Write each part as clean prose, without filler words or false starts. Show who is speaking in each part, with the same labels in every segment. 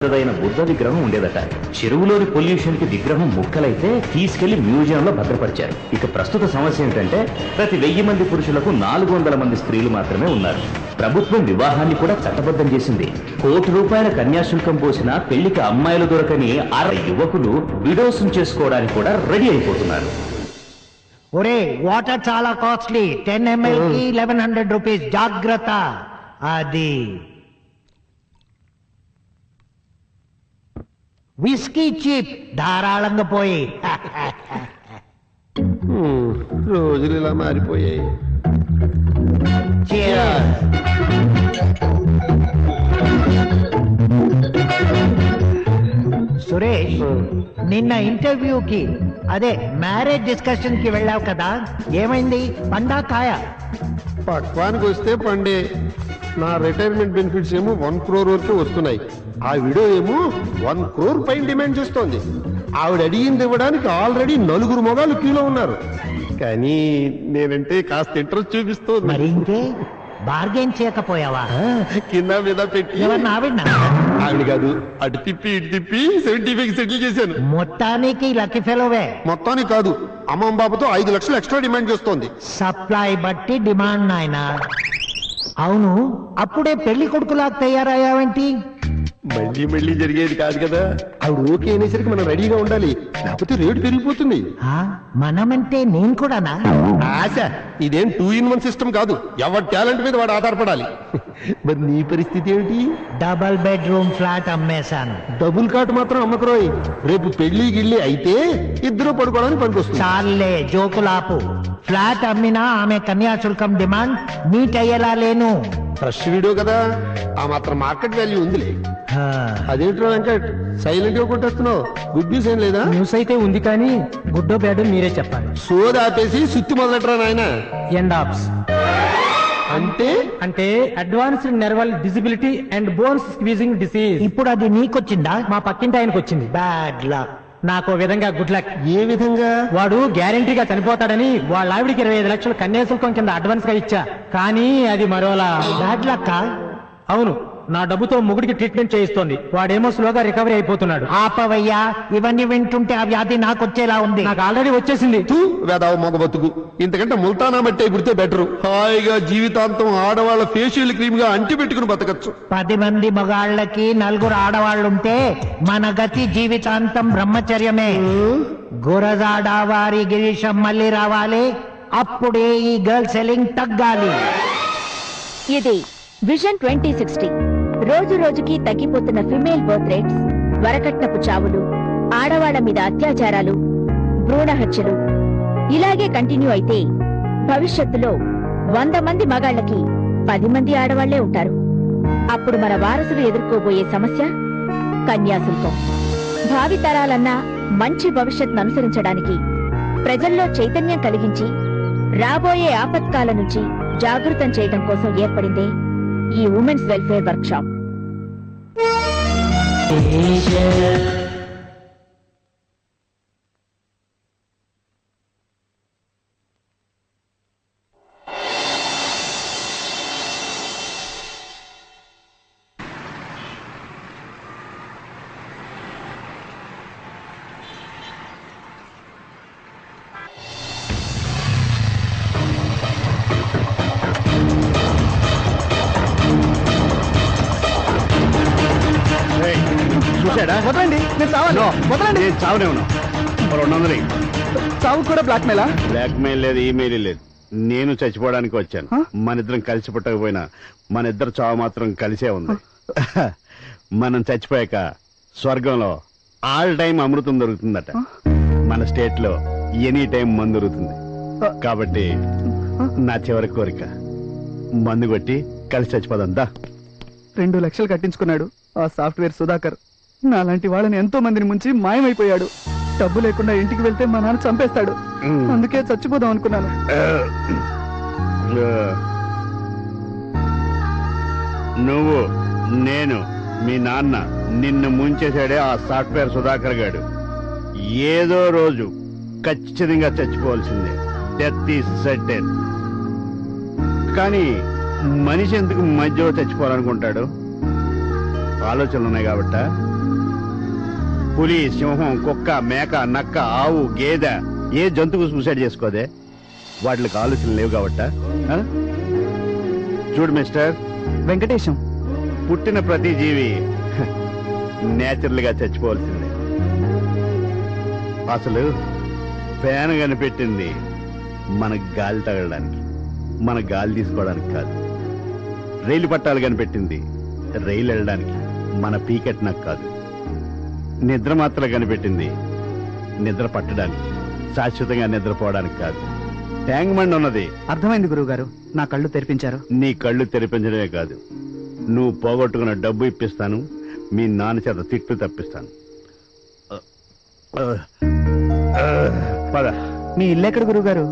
Speaker 1: పెద్దదైన బుద్ధ విగ్రహం ఉండేదట. చెరువులోని పొల్యూషన్ కి విగ్రహం ముక్కలైతే తీసుకెళ్లి మ్యూజియంలో భద్రపరిచారు. ఇక ప్రస్తుత సమస్య ఏంటంటే ప్రతి 1000 మంది పురుషులకు 400 మంది స్త్రీలు మాత్రమే ఉన్నారు. ప్రభుత్వం వివాహాన్ని కూడా చట్టబద్ధం చేసింది. ₹1 కోటి కన్యాశుల్కం పోసిన పెళ్లికి అమ్మాయిలు దొరకని 60 యువకులు విడోస్ చేసుకోవడానికి కూడా రెడీ అయిపోతున్నారు.
Speaker 2: ఒరే వాటర్ చాలా కాస్ట్లీ, 10 ml కి 1100 రూపీస్, జాగ్రత్త. అది విస్కీ చీప్, ధారాళంగా పోయి.
Speaker 3: రోజులు ఇలా మారిపోయాయి.
Speaker 2: సురేష్, నిన్న ఇంటర్వ్యూకి అదే మ్యారేజ్ డిస్కషన్ కి వెళ్ళావు కదా, ఏమైంది? పండా కాయ?
Speaker 3: పక్వానికి వస్తే పండే. నా రిటైర్మెంట్ బెనిఫిట్స్ ఏమో 1 crore వరకు వస్తున్నాయి. ఆ వీడియో ఏమో 1 crore పైన డిమాండ్ చేస్తోంది. ఆవిడ అడిగింది ఇవ్వడానికి ఆల్రెడీ 4 మొగాలు క్యూలో ఉన్నారు. కానీ నేనంటే కాస్త ఇంట్రెస్ట్ చూపిస్తోంది.
Speaker 2: మరి ఇంకే బార్గెన్ చేయకపోయావా?
Speaker 3: కింద మీద పెట్టి
Speaker 2: ఎవరిని? ఆవిడ?
Speaker 3: ఆవిడ కాదు, అటు తిప్పి ఇటు తిప్పి 75 సెటిల్ చేశాను.
Speaker 2: మొత్తానికి లక్కీ ఫెలోవే.
Speaker 3: మొత్తానికి కాదు, అమ్మమ్మ బాబుతో 5 లక్షలు ఎక్స్ట్రా డిమాండ్ చేస్తోంది.
Speaker 2: సప్లై బట్టి డిమాండ్ నాయనా. అవును, అప్పుడే పెళ్లి కొడుకులా తయారయ్యావేంటి?
Speaker 3: మళ్ళీ మళ్ళీ జరిగేది కాదు కదా. ఆవిడ ఓకే అనేసరికి మనం రెడీగా ఉండాలి, లేకపోతే రేటు పెరిగిపోతుంది.
Speaker 2: మనమంటే నేను కూడానా?
Speaker 3: ఆశ, ఇదేం 2 in 1 సిస్టమ్ కాదు. ఎవరి టాలెంట్ మీద వాడు ఆధారపడాలి. మరి నీ పరిస్థితి ఏమిటి?
Speaker 2: డబల్ బెడ్రూమ్ ఫ్లాట్ అమ్మేశాను.
Speaker 3: డబుల్ కాట్ మాత్రం అమ్మకరోయ్. రేపు పెళ్లి గిళ్ళి అయితే ఇద్దరు పడుకోవడానికి పనికొస్తుంది.
Speaker 2: చాలే జోకులాపు. ఫ్లాట్ అమ్మినా ఆమె కన్యాశుల్కం డిమాండ్ మీట్ అయ్యేలా లేను.
Speaker 3: ఫ్రెష్ వీడియో కదా, ఆ మాత్రం మార్కెట్ వాల్యూ ఉందిలే. అదేంటో వెంకట్ సైలెంట్ గా కొట్టేస్తున్నావు? గుడ్ న్యూస్ ఏం లేదా?
Speaker 4: న్యూస్ అయితే ఉంది, కానీ గుడ్డో బ్యాడో మీరే చెప్పాలి.
Speaker 3: సోది ఆపేసి సుత్తి మొదలెట్టరా నాయన.
Speaker 4: ఎండ్ ఆప్స్ అంటే advanced nerval disability and bones squeezing disease.
Speaker 2: ఇప్పుడు అది నీకొచ్చిందా?
Speaker 4: మా పక్కింటి ఆయనకు వచ్చింది.
Speaker 2: Bad luck.
Speaker 4: నాకు విధంగా గుడ్ లక్.
Speaker 3: ఏ విధంగా?
Speaker 4: వాడు గ్యారంటీగా చనిపోతాడని వాళ్ళ ఆవిడికి 25 లక్షలు కన్యాశుల్కం కింద అడ్వాన్స్ గా ఇచ్చా, కానీ అది మరోలా.
Speaker 2: Bad luck?
Speaker 4: అవును, నా డబ్బుతో మొగుడికి ట్రీట్మెంట్ చేయిస్తోంది. వాడేమో స్లోగా రికవరీ అయిపోతున్నాడు.
Speaker 2: ఆపవయ్యా, ఇవన్నీ వింటుంటే ఆ వ్యాధి నాకు వచ్చేలా ఉంది.
Speaker 4: నాకు ఆల్రెడీ వచ్చేసింది.
Speaker 3: వేదావు మొగ బతుకు. ఇంతకంటే ముల్తానా మట్టే గుడితే బెటరు. హాయిగా జీవితాంతం ఆడవాళ్ళ ఫేషియల్ క్రీమ్ గా అంటి పెట్టుకుని బతకచ్చు.
Speaker 2: 10 మంది మగాళ్ళకి 4 ఆడవాళ్ళుంటే మన గతి జీవితాంతం బ్రహ్మచర్యమే. గురజాడ వారి గిరీశం మళ్ళీ రావాలి, అప్పుడే ఈ గర్ల్ సెల్లింగ్ తగ్గాలి.
Speaker 5: ఇది విజన్ 2060. రోజు రోజుకి తగ్గిపోతున్న ఫిమేల్ బర్త్ రేట్స్, వరకట్నపు చావులు, ఆడవాళ్ల మీద అత్యాచారాలు, భ్రూణ హత్యలు ఇలాగే కంటిన్యూ అయితే భవిష్యత్తులో 100 మంది మగాళ్ళకి 10 మంది ఆడవాళ్లే ఉంటారు. అప్పుడు మన వారసులు ఎదుర్కోబోయే సమస్య కన్యాశుల్కం. భావితరాలన్నా మంచి భవిష్యత్తును అనుసరించడానికి ప్రజల్లో చైతన్యం కలిగించి రాబోయే ఆపత్కాల నుంచి జాగృతం చేయడం కోసం ఏర్పడిందే ఈ ఉమెన్స్ వెల్ఫేర్ వర్క్ షాప్.
Speaker 3: చూసాడా?
Speaker 4: వదలండి, నేను చావాలి. వదలండి.
Speaker 3: నేను చావనే ఉన్నా. 200.
Speaker 4: చావు కూడా బ్లాక్ మెయిలా?
Speaker 3: బ్లాక్ మెయిల్ లేదు, ఈమెయిల్ లేదు. నేను చచ్చిపోవడానికి వచ్చాను. మన ఇద్దరం కలిసి పుట్టకపోయినా మన ఇద్దరు చావు మాత్రం కలిసే ఉంది. మనం చచ్చిపోయాక స్వర్గంలో ఆల్ టైం అమృతం దొరుకుతుందట. మన స్టేట్ లో ఎనీ టైం మందు దొరుకుతుంది. కాబట్టి నా చివరి కోరిక మందు కొట్టి కలిసి చచ్చిపోదంతా.
Speaker 4: 2 లక్షలు కట్టించుకున్నాడు ఆ సాఫ్ట్వేర్ సుధాకర్. నాలాంటి వాళ్ళని ఎంతో మందిని ముంచి మాయమైపోయాడు. డబ్బు లేకుండా ఇంటికి వెళ్తే మా నాన్న చంపేస్తాడు. అందుకే చచ్చిపోదాం అనుకున్నాను.
Speaker 3: నువ్వు, నేను, మీ నాన్న నిన్ను ముంచేశాడే ఆ సాఫ్ట్వేర్ సుధాకర్ గాడు. ఏదో రోజు ఖచ్చితంగా చచ్చిపోవాల్సిందే. Death is certain. కానీ మనిషి ఎందుకు మధ్యలో చచ్చిపోవాలనుకుంటాడు? ఆలోచనలు ఉన్నాయి కాబట్ట పులి, సింహం, కుక్క, మేక, నక్క, ఆవు, గేదె ఏ జంతువు సూసైడ్ చేసుకోదే? వాటికి ఆలోచనలు లేవు కాబట్ట. చూడు మిస్టర్,
Speaker 4: వెంకటేశం,
Speaker 3: పుట్టిన ప్రతి జీవి నేచురల్ గా చచ్చిపోవాల్సిందే. అసలు ఫ్యాన్ కనిపెట్టింది మన గాలి తగలడానికి, మన గాలి తీసుకోవడానికి కాదు. రైలు పట్టాలు కనిపెట్టింది రైలు వెళ్ళడానికి, మన పీకెట్ నాకు కాదు. నిద్ర మాత్రం కనిపెట్టింది నిద్ర పట్టడానికి, శాశ్వతంగా నిద్రపోవడానికి కాదు. ట్యాంక్ బండ్ ఉన్నది.
Speaker 4: అర్థమైంది గురువుగారు, నా కళ్ళు తెరిపించారు.
Speaker 3: నీ కళ్ళు తెరిపించడమే కాదు, నువ్వు పోగొట్టుకున్న డబ్బు ఇప్పిస్తాను, మీ నాన్న చేత తిట్లు తప్పిస్తాను. పద.
Speaker 4: మీ ఇల్లెక్కడ గురువుగారు?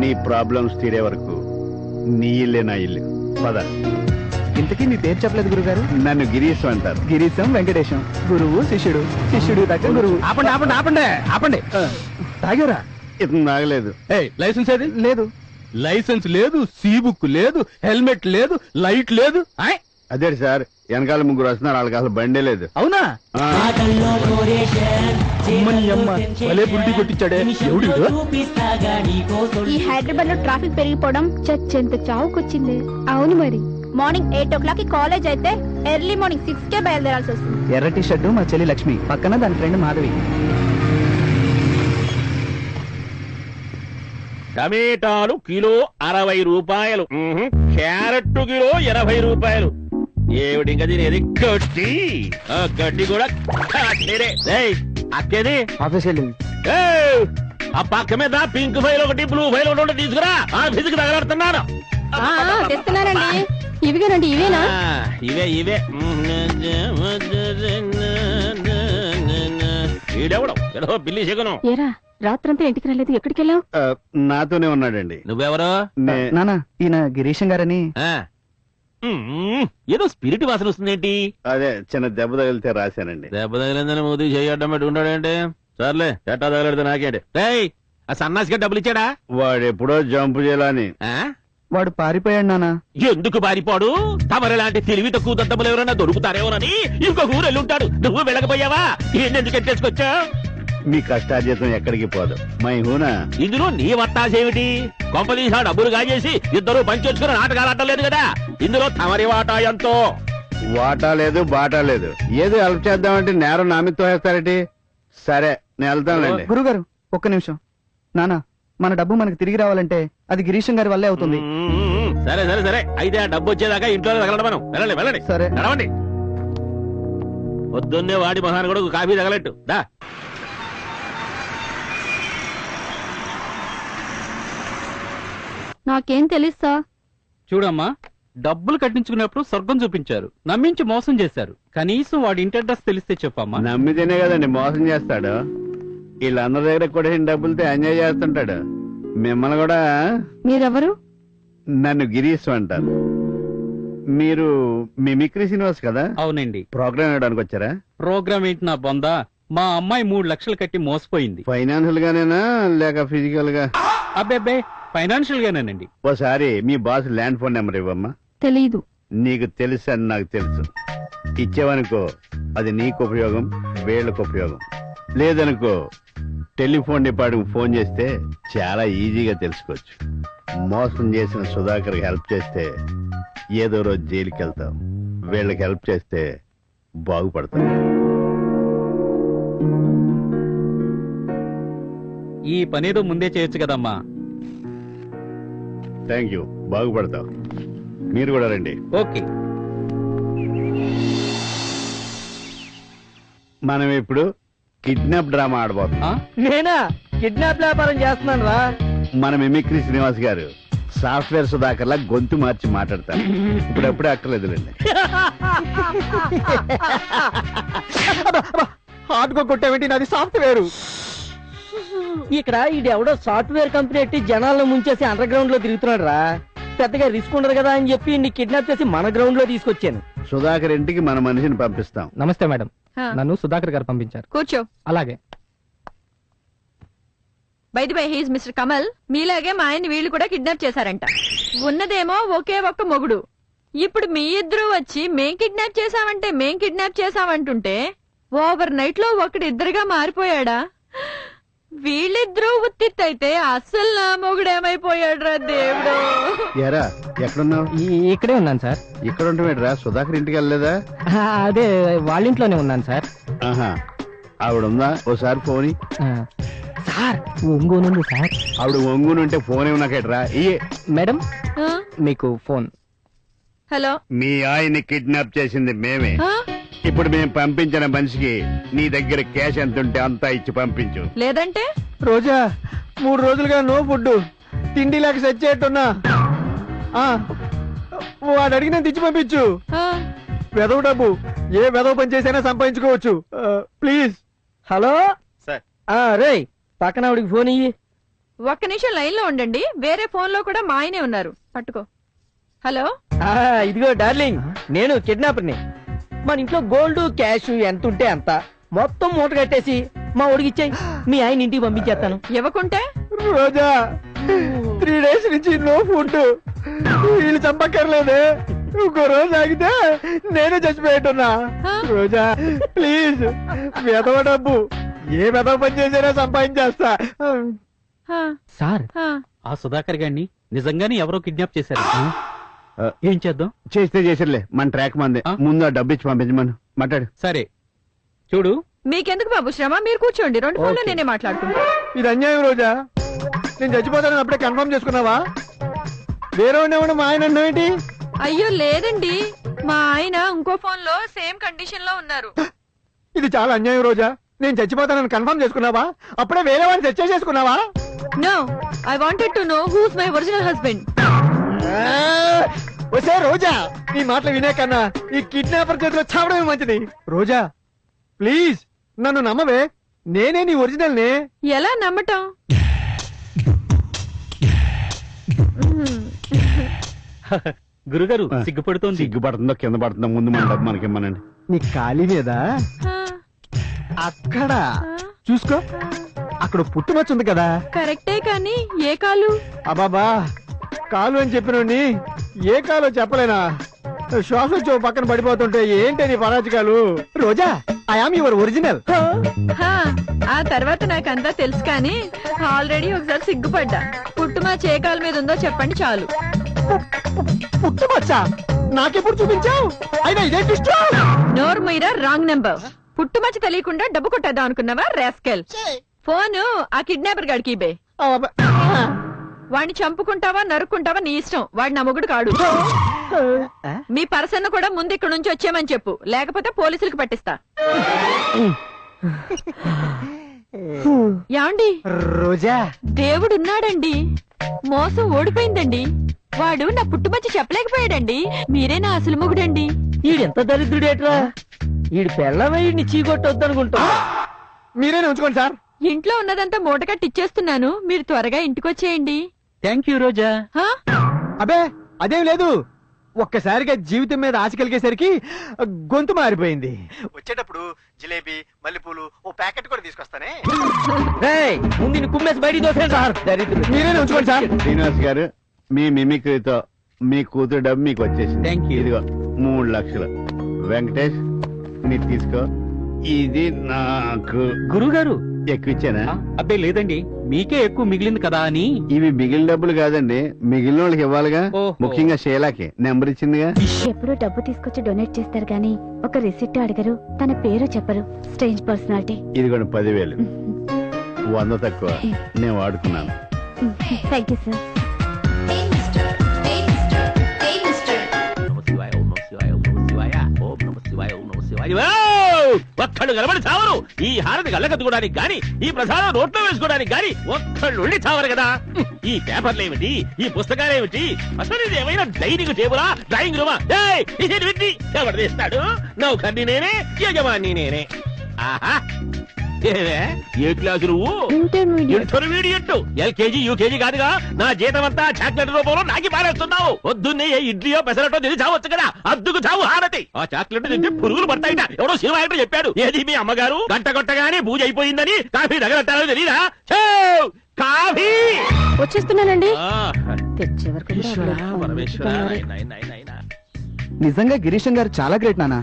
Speaker 3: నీ ప్రాబ్లమ్స్ తీరే వరకు నీ ఇల్లే నా ఇల్లు. పద.
Speaker 4: ఇంతకీ మీ పేరు చెప్పలేదు గురుగారు.
Speaker 3: నన్ను గిరీశం అంటారు.
Speaker 4: గిరీశం వెంకటేశం, గురువు శిష్యుడు, శిష్యుడు దగ్గర గురువు.
Speaker 6: ఆపండి ఆపండి ఆపండి ఆపండి. తాగారా?
Speaker 3: ఇతను నాగలేదు.
Speaker 6: లైసెన్స్ ఏది?
Speaker 4: లేదు.
Speaker 6: లైసెన్స్ లేదు, సీ బుక్ లేదు, హెల్మెట్ లేదు, లైట్ లేదు. ఆయ్,
Speaker 3: అదే సార్, వెనకాల ముగ్గురు వస్తున్నారు, వాళ్ళకి అసలు బండే లేదు.
Speaker 6: అవునా?
Speaker 3: ఆ,
Speaker 6: అమ్మని అమ్మ, భలే పురిటి కొట్టించాడే. ఎవడు వీడు?
Speaker 7: ఈ హైదరాబాద్ లో ట్రాఫిక్ పెరిగిపోవడం చచ్చెంత చావుకొచ్చింది. అవును మరి, మార్నింగ్ 8 o'clock కి కాలేజ్ అయితే ఎర్లీ మార్నింగ్ 6 కే బయలుదేరాల్సి వస్తుంది.
Speaker 4: ఎర్ర టీ షర్టు మా చెల్లి లక్ష్మి, పక్కన దాని ఫ్రెండ్ మాధవి.
Speaker 1: టమేటాలు కిలో 60 రూపాయలు, క్యారెట్ కిలో 80 రూపాయలు. ఏమిటి ఇంకా తినేది? గడ్డి. ఆ గడ్డి కూడా కట్టేదే. ఏయ్, అక్కేది
Speaker 4: ఆఫీస్ వెళ్ళింది.
Speaker 1: ఏయ్, ఆ పక్క మీద పింక్ ఫైల్ ఒకటి, బ్లూ ఫైల్ ఒకటి ఉంటే తీసుకురా. ఆఫీస్ కి తగలడుతున్నాను.
Speaker 7: తెస్తున్నానండి. ఇవిగానండి, ఇవేనా?
Speaker 1: ఇవే ఇవే. ఈడెవడం ఏదో బిల్లి చెగను.
Speaker 7: ఏరా, రాత్రంతా ఇంటికి రాలేదు, ఎక్కడికి వెళ్ళావు?
Speaker 3: ఆ, నాతోనే ఉన్నాడండి.
Speaker 1: నువ్వెవరో?
Speaker 4: నానా, ఈయన గిరీశం గారని.
Speaker 1: ఏదో స్పిరిట్ వాసన వస్తుందేంటి?
Speaker 3: అదే చిన్న దెబ్బ తగిలితే రాశానండి.
Speaker 1: దెబ్బ తగిలిందని మూతి చేయడం పెట్టుకుంటాడేంటి? సర్లే, ఎట్టా తగలడితే నాకేంటి? రేయ్, ఆ సన్నాసిగా డబ్బులు ఇచ్చాడా?
Speaker 3: వాడు ఎప్పుడో జంప్ చేయాలని.
Speaker 1: ఆ?
Speaker 4: వాడు పారిపోయాడు నానా.
Speaker 1: ఎందుకు పారిపోడు? తమరిలాంటి తెలివి తక్కువ దద్దములు ఎవరైనా దొరుకుతారేమోనని ఇంకొక ఊరు వెళ్ళుంటాడు. నువ్వు వెళ్ళకపోయావా? ఎందుకు ఎట్టేసుకొచ్చా?
Speaker 3: మీ కష్టార్జితం ఎక్కడికి పోదు. మై హూనా.
Speaker 1: ఇందులో నీ వత్తాసేమిటి? కొంపదీసా డబ్బులు కాజేసి ఇద్దరు పంచొచ్చుకుని నాటకాలు ఆడలేదు కదా. ఇందులో తమరి వాటా ఎంతో?
Speaker 3: వాటా లేదు, బాటా లేదు. ఏదో హెల్ప్ చేద్దామంటే నేరం నా మీద తోసేస్తారేటి? సరే, నేను వెళ్తానులేండి.
Speaker 4: గురుగారు, ఒక్క నిమిషం. నానా, మన డబ్బు మనకు తిరిగి రావాలంటే అది గిరీశం గారి వల్లే అవుతుంది.
Speaker 1: సరే సరే సరే, అయితే ఆ డబ్బు వచ్చేదాకా ఇంట్లో తగలడం మనం. వెళ్ళండి వెళ్ళండి.
Speaker 4: సరే.
Speaker 1: నడవండి. పొద్దున్నే వాడి మహాన్ కూడా కాఫీ తగలట్టు దా.
Speaker 7: నాకేం తెలుసా?
Speaker 6: చూడమ్మా, డబ్బులు కట్టించుకున్నప్పుడు స్వర్గం చూపించారు, నమ్మించి మోసం చేశారు. కనీసం వాడి ఇంటి అడ్రస్ తెలిస్తే చెప్పమ్మా.
Speaker 3: నమ్మితేనే కదండి మోసం చేస్తాడు. వీళ్ళందరి దగ్గర కూడా డబ్బులతో ఎంజాయ్ చేస్తుంటాడు. మిమ్మల్ని కూడా.
Speaker 7: మీరెవరు?
Speaker 3: నన్ను గిరీశ్ అంటారు. మీరు మిమిక్రీ శ్రీనివాస్ కదా?
Speaker 6: అవునండి.
Speaker 3: ప్రోగ్రామ్ ఇవ్వడానికి వచ్చారా?
Speaker 6: ప్రోగ్రామ్ ఏంటి నా బొందా? మా అమ్మాయి 3 లక్షలు కట్టి మోసపోయింది.
Speaker 3: ఫైనాన్షియల్ గానేనా లేక ఫిజికల్ గా?
Speaker 6: అబ్బే, ఫైనాన్షియల్ గానేనండి.
Speaker 3: ఓసారి మీ బాస్ ల్యాండ్ ఫోన్ నెంబర్ ఇవ్వమ్మా.
Speaker 7: తెలీదు.
Speaker 3: నీకు తెలుసు అని నాకు తెలుసు. ఇచ్చేవనుకో అది నీకు ఉపయోగం, వీళ్ళకు ఉపయోగం. లేదనుకో టెలిఫోన్ డిపార్ట్మెంట్ ఫోన్ చేస్తే చాలా ఈజీగా తెలుసుకోవచ్చు. మోసం చేసిన సుధాకర్ హెల్ప్ చేస్తే ఏదో రోజు జైలుకి వెళ్తాం. వీళ్ళకి హెల్ప్ చేస్తే బాగుపడతాం.
Speaker 6: ఈ పనేదో ముందే చేయొచ్చు కదమ్మా.
Speaker 3: థ్యాంక్ యూ, బాగుపడతాం. మీరు కూడా రండి.
Speaker 6: ఓకే.
Speaker 3: మనం ఇప్పుడు కిడ్నాప్ డ్రామా ఆడబోతున్నాం.
Speaker 4: నేనా కిడ్నాప్ వ్యాపారం చేస్తున్నాను రా.
Speaker 3: మన మిమిక్రీ శ్రీనివాస్ గారు సాఫ్ట్వేర్ సుధాకర్ లా గొంతు మార్చి మాట్లాడతారు. ఇప్పుడప్పుడే అక్కర్లేదులేండి.
Speaker 4: హార్డ్ గా కొట్టేమిటి, నాది సాఫ్ట్వేర్. ఇక్కడ ఇది ఎవడో సాఫ్ట్వేర్ కంపెనీ ఎట్టి జనాలను ముంచేసి అండర్ గ్రౌండ్ లో తిరుగుతున్నాడు రా. పెద్దగా రిస్క్ ఉండదు కదా అని చెప్పి నీ కిడ్నాప్ చేసి మన గ్రౌండ్ లో తీసుకొచ్చాను.
Speaker 3: సుధాకర్ ఇంటికి మన మనిషిని పంపిస్తాం.
Speaker 6: నమస్తే మేడం, నన్ను సుధాకర్ గారు పంపించారు.
Speaker 7: కూర్చో.
Speaker 6: అలాగే.
Speaker 7: By the by, he's mister Kamal. మీలాగే మా ఆయన్ని వీళ్ళు కూడా కిడ్నాప్ చేశారంట. ఉన్నదేమో ఒకే ఒక్క మొగుడు. ఇప్పుడు మీ ఇద్దరు వచ్చి మేం కిడ్నాప్ చేశామంటే మేం కిడ్నాప్ చేశామంటుంటే
Speaker 8: ఓవర్ నైట్ లో ఒకడిద్దరుగా మారిపోయాడా? వీళ్ళిద్దరూ ఉత్తిత్తైతే అస్సలు నా మొగుడేమైపోయాడు రా దేవుడు.
Speaker 3: ఎరా ఎక్కడున్నావు?
Speaker 4: ఇక్కడే ఉన్నాను సార్.
Speaker 3: ఇక్కడ ఉంటావేట్రా? సుధాకర్ ఇంటికి వెళ్ళలేదా?
Speaker 4: అదే వాళ్ళ ఇంట్లోనే ఉన్నాను సార్.
Speaker 3: ఆహా, ఆవిడ ఉందా? ఓసారి ఫోన్ ఇయ్యి.
Speaker 4: సార్ ఒంగోనుంది సార్.
Speaker 3: ఆవిడ ఒంగునుంటే ఫోన్ ఏమన్నాకేట్రా? ఇయ్యే.
Speaker 4: మేడం
Speaker 8: ఆ?
Speaker 4: మీకు ఫోన్.
Speaker 8: హలో.
Speaker 3: మీ ఆయన్ని కిడ్నాప్ చేసింది మేమే.
Speaker 8: ఆ?
Speaker 3: ఇప్పుడు మేము పంపించిన మనిషికి నీ దగ్గర క్యాష్ ఎంత ఉంటే అంతా ఇచ్చి పంపించు.
Speaker 8: లేదంటే
Speaker 4: రోజా 3 రోజులుగా నో ఫుడ్, తిండి లేక సచ్చేట్టున్నా. వాడు అడిగిన తెచ్చి పంపించు.
Speaker 8: ఆ,
Speaker 4: వెదవ డబ్బు ఏ వెదవ పని చేసైనా సంపాదించుకోవచ్చు. ప్లీజ్. Hello
Speaker 3: sir.
Speaker 4: రే పక్కన ఆవిడికి ఫోన్ ఇయ్యి.
Speaker 8: ఒక్క నిమిషం లైన్ లో ఉండండి. వేరే ఫోన్ లో కూడా మా ఆయనే ఉన్నారు. పట్టుకో. హలో.
Speaker 4: ఇదిగో డార్లింగ్, నేను కిడ్నాపర్ని. మన ఇంట్లో గోల్డ్ క్యాష్ ఎంత ఉంటే అంత మొత్తం మూట కట్టేసి మా ఊడికి ఇచ్చాయి. మీ ఆయన ఇంటికి పంపించేస్తాను.
Speaker 8: ఇవ్వకుంటే
Speaker 4: రోజా 3 డేస్ నుంచి నో ఫుడ్. వీళ్ళు చంపక్కర్లేదు. ఇంకో రోజు ఆగితే నేనే చచ్చిపోయేట్టున్నా.
Speaker 8: ఆ?
Speaker 4: రోజా ప్లీజ్, వెదవ డబ్బు ఏ వెదవ పని చేసినా సంపాదించేస్తా.
Speaker 8: ఆ,
Speaker 6: సార్,
Speaker 8: ఆ.
Speaker 6: ఆ సుధాకర్ గారిని నిజంగానే ఎవరో కిడ్నాప్ చేశారు. ఏం చేద్దాం?
Speaker 3: చేస్తే చేసిర్లే, మన ట్రాక్ మందే.
Speaker 6: ఆ?
Speaker 3: ముందు ఆ డబ్బు ఇచ్చి పంపించమను. మాట్లాడు.
Speaker 6: సరే చూడు,
Speaker 8: మీకెందుకు బాబు శ్రమ? మీరు కూర్చోండి. 2 ఫోన్లు
Speaker 4: ఓకే.
Speaker 8: నేనే మాట్లాడుకుంటా.
Speaker 4: ఇది అన్యాయం రోజా. నేను చచ్చిపోతానని అప్పుడే కన్ఫర్మ్ చేసుకున్నావా? వేరే ఉండేవాడు మా ఆయన అన్నావేంటి?
Speaker 8: అయ్యో లేదండి, మా ఆయన ఇంకో ఫోన్ లో సేమ్ కండిషన్ లో ఉన్నారు.
Speaker 4: ఇది చాలా అన్యాయం రోజా. నేను చచ్చిపోతానని కన్ఫర్మ్ చేసుకున్నావా? అప్పుడే వేరే వాడిని చర్చ చేసుకున్నావా?
Speaker 8: No, I wanted to know who's my original husband.
Speaker 4: వచ్చే రోజా, నీ మాటలు వినే కన్నా ఈ కిడ్నాపర్ చేతిలో చావడమే మంచిది. రోజా ప్లీజ్ నన్ను నమ్మవే, నేనే నీ ఒరిజినల్ నే.
Speaker 8: ఎలా నమ్మటం?
Speaker 6: గురుగారు సిగ్గుపడుతోంది.
Speaker 3: సిగ్గుపడుతుందో కింద పడుతుందో ముందు మన డబ్బు మనకిమ్మనండి.
Speaker 4: నీ ఖాళీ మీద
Speaker 8: ఆ,
Speaker 4: అక్కడ
Speaker 8: ఆ,
Speaker 4: చూసుకో, అక్కడ పుట్టుమచ్చ ఉంది కదా.
Speaker 8: కరెక్టే కానీ ఏ కాలు?
Speaker 4: అబాబా, కాలు అని చెప్పినోడిని ఏ కాలో చెప్పలేనా? శ్వాస వచ్చి ఓ పక్కన పడిపోతుంటే ఏంటి నీ పరాజకాలు? రోజా, ఐ ఆమ్ యువర్ ఒరిజినల్.
Speaker 8: హా, ఆ తర్వాత నాకంతా తెలుసు కానీ ఆల్రెడీ ఒకసారి సిగ్గుపడ్డా. పుట్టుమా ఏ కాలు మీద ఉందో చెప్పండి చాలు.
Speaker 4: పుట్టుమచ్చ నాకెప్పుడు చూపించావు? అయినా ఇదే ట్విస్ట్.
Speaker 8: నోర్ మీరా రాంగ్ నెంబర్. పుట్టుమచ్చ తెలియకుండా డబ్బు కొట్టేద్దాం అనుకున్నావా రాస్కెల్? ఫోను ఆ కిడ్నాపర్ గాడికి ఇబే. వాడిని చంపుకుంటావా నరుక్కుంటావా నీ ఇష్టం. వాడు నా మొగుడు కాడు. మీ పర్సన్ కూడా ముందు ఇక్కడ నుంచి వచ్చేయమని చెప్పు, లేకపోతే పోలీసులకు పట్టిస్తా. యాండి
Speaker 4: రోజా,
Speaker 8: దేవుడున్నాడండి. మోసం ఓడిపోయిందండి. వాడు నా పుట్టుమచ్చి చెప్పలేకపోయాడండి. మీరే నా అసలు మొగుడండి.
Speaker 4: ఈడెంత దరిద్రుడేట్రా. ఈడు పెళ్ళమే ఈడిని చీకొట్టొద్దనుకుంటా. మీరేనే ఉంచుకోండి సార్.
Speaker 8: ఇంట్లో ఉన్నదంతా మూటకట్టి ఇచ్చేస్తున్నాను. మీరు త్వరగా ఇంటికొచ్చేయండి.
Speaker 6: థ్యాంక్ యూ రోజా.
Speaker 8: హా?
Speaker 4: అబే అదేం లేదు, ఒక్కసారిగా జీవితం మీద ఆశ కలిగేసరికి గొంతు మారిపోయింది. వచ్చేటప్పుడు జిలేబీ మల్లెపూలు ఓ ప్యాకెట్ కూడా తీసుకొస్తానే. ముందు కుమ్మేసి బయటికి దోసేయండి సార్. దరిద్రుడు. మీరేనే ఉంచుకోండి సార్.
Speaker 3: శ్రీనివాస్ గారు, మీ మిమిక్రీతో మీ కూతురు డబ్బు మీకు వచ్చేసింది.
Speaker 6: Thank you.
Speaker 3: ఇదిగో 3 లక్షలు. వెంకటేష్ మీరు తీసుకో. ఇది నాకు
Speaker 6: గురుగారు,
Speaker 3: ఎక్కువ ఇచ్చానా?
Speaker 6: అబ్బే లేదండి, మీకే ఎక్కువ మిగిలింది కదా అని.
Speaker 3: ఇవి మిగిలిన డబ్బులు కాదండి, మిగిలిన వాళ్ళకి ఇవ్వాలిగా.
Speaker 6: ఓహో.
Speaker 3: ముఖ్యంగా షేలాకి నెంబర్ ఇచ్చిందిగా.
Speaker 5: ఎప్పుడు డబ్బు తీసుకొచ్చి డొనేట్ చేస్తారు గానీ ఒక రిసిప్ట్ అడగరు, తన పేరు చెప్పరు. Strange personality.
Speaker 3: ఇదిగోండి 10,000. 100 తక్కువ నేను వాడుకున్నాను.
Speaker 5: Thank you sir.
Speaker 1: ఒక్కళ్ళు కలబడి చావరు. ఈ హారతి గల్లకత్తుకోవడానికి గాని, ఈ ప్రసాదం నోట్లో వేసుకోవడానికి గాని ఒక్కళ్ళు ఉండి చావరు కదా. ఈ పేపర్లు ఏమిటి, ఈ పుస్తకాలు ఏమిటి, అసలు ఇది ఏమైనా డైనింగ్ టేబులా, డ్రాయింగ్ రూమా? ఎవరు తీస్తాడు? నౌకర్ని నేనే, యజమాని నేనే. ఆహా, ఏవే ఏ క్లాసు నువ్వు? ఇంటర్మీడియట్. ఎల్కేజీ యూకేజీ కాదుగా. నా జీతం అంతా చాక్లెట్ రూపంలో నాకి పారేస్తున్నావు. పొద్దున్నే ఏ ఇడ్లీయో పెసరటో తిని చావచ్చు కదా. అద్దుకు చావు హారతి. ఆ చాక్లెట్ తింటే పురుగులు పడతాయిట. ఎవడో సినిమా యాక్టర్ చెప్పాడు. ఏది మీ అమ్మగారు గంట కొట్టగానే పూజ అయిపోయిందని కాఫీ దగ్గర తెలీదా? కాఫీ
Speaker 5: వచ్చేస్తున్నానండి.
Speaker 1: ఆ,
Speaker 5: తెచ్చే వరకు కూడా
Speaker 1: ఈశ్వరా,
Speaker 5: అవ్వలేదు.
Speaker 1: పరమేశ్వరా, నాయనా, నాయనా, నాయనా.
Speaker 9: నిజంగా గిరీశం గారు చాలా గ్రేట్ నాన్న.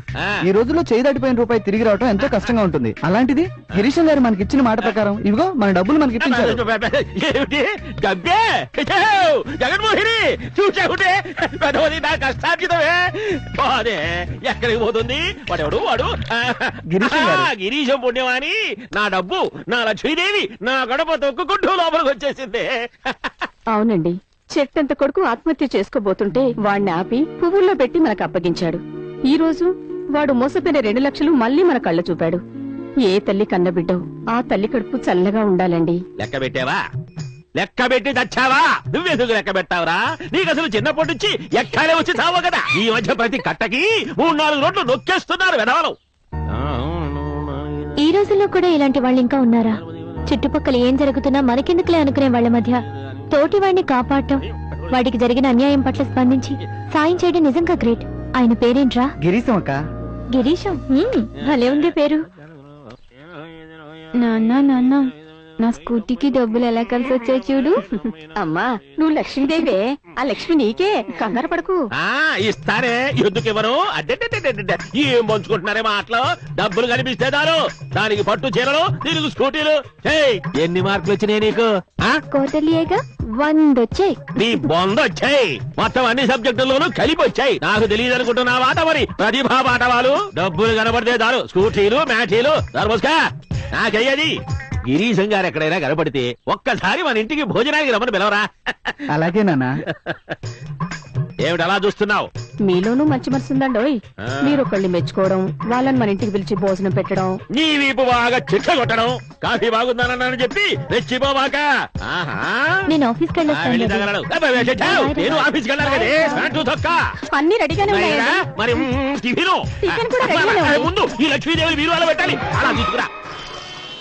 Speaker 9: ఈ రోజుల్లో చేయి దాటిపోయిన రూపాయి తిరిగి రావడం ఎంతో కష్టంగా ఉంటుంది. అలాంటిది గిరీశం గారు మనకి ఇచ్చిన మాట ప్రకారం ఇవిగో మన డబ్బులు మనకి ఇప్పించారు.
Speaker 1: ఏమిటి డబ్బే జగన్మోహిని చూసావుంటే పెద్దది నా కష్టార్జితమే అదే ఎక్కడికి పోతుంది వాడెవడు వాడు
Speaker 9: గిరీశం గారు.
Speaker 1: గిరీశం పుణ్యమాని నా డబ్బు నా లక్ష్మీదేవి నా గడప తొక్కుకుంటూ లోపలికి వచ్చేసింది.
Speaker 5: అవునండి, చెట్టంత కొడుకు ఆత్మహత్య చేసుకోబోతుంటే వాణ్ణి ఆపి పువ్వుల్లో పెట్టి మనకు అప్పగించాడు. ఈ రోజు వాడు మోసపోయిన 2 లక్షలు మళ్ళీ మన కళ్ళ చూపాడు. ఏ తల్లి కన్నబిడ్డో ఆ తల్లి కడుపు చల్లగా ఉండాలండి.
Speaker 1: లెక్క పెట్టావా? లెక్క పెట్టి తెచ్చావా? నువ్వెందుకు లెక్క పెట్టావురా? నీకు అసలు చిన్నప్పటి నుంచి ఎక్కాలే వచ్చి చావు కదా. ఈ మధ్య ప్రతి కట్టకి 3-4 రోడ్లు నొక్కేస్తున్నారు వెధవలు.
Speaker 7: ఈ రోజుల్లో కూడా ఇలాంటి వాళ్ళు ఇంకా ఉన్నారా? చుట్టుపక్కల ఏం జరుగుతున్నా మనకెందుకులే అనుకునే వాళ్ళ మధ్య తోటి వాడిని కాపాడటం, వాడికి జరిగిన అన్యాయం పట్ల స్పందించి సాయం చేయడం నిజంగా గ్రేట్. ఆయన పేరేంట్రా?
Speaker 9: గిరీశం అక్క.
Speaker 7: గిరీశం. భలే ఉంది పేరు. నాన్న నాన్న, నా స్కూటీకి డబ్బులు ఎలా కలిసి వచ్చాయి చూడు.
Speaker 5: అమ్మా, నువ్వు లక్ష్మీదేవే, ఆ లక్ష్మి నీకే, కంగారు పడకు.
Speaker 1: ఇస్తారే, ఎందుకు ఇవ్వరు? అడ్డే ఏం పంచుకుంటున్నారే మాటలు. డబ్బులు కనిపిస్తే దారు దానికి పట్టు చీరలు, దీనికి స్కూటీలు. ఎన్ని మార్కులు వచ్చినాయి నీకు?
Speaker 7: కోటలియేగా 100 వచ్చాయి.
Speaker 1: నీ బొంద వచ్చాయి. మొత్తం అన్ని సబ్జెక్టుల్లోనూ కలిపి వచ్చాయి. నాకు తెలియదు అనుకుంటున్నా వాట మరి ప్రతిభా పాఠవాలు. డబ్బులు కనబడితే దారు స్కూటీలు మ్యాటీలు దర్మస్కా నాకయ్యది. గిరీశం గారు ఎక్కడైనా కనపడితే ఒక్కసారి మన ఇంటికి భోజనానికి రమ్మని పిలవరా?
Speaker 9: అలాగే నాన్న.
Speaker 1: ఏమిటి అలా చూస్తున్నావు?
Speaker 5: మీలోనూ మంచి మనసు ఉందండోయ్. మీరొకళ్ళని మెచ్చుకోవడం, వాళ్ళని మన ఇంటికి పిలిచి భోజనం పెట్టడం.
Speaker 1: నీ వీపు బాగా చిట్ట కొట్టడం, కాఫీ బాగుందనని చెప్పి రెచ్చిపోవాక.
Speaker 7: నేను ఆఫీస్కి వెళ్ళొస్తాను.
Speaker 1: నేను ఆఫీస్కి వెళ్ళాలి కదే. ప్యాంటు తొక్క
Speaker 5: అన్ని రెడీగానే ఉన్నాయా?
Speaker 1: మరి టిఫిను
Speaker 5: టిఫిన్ కూడా రెడీగానే ఉంది.
Speaker 1: ముందు ఈ లక్ష్మీదేవి వీరువాలో పెట్టాలి. అలా తీసుకురా.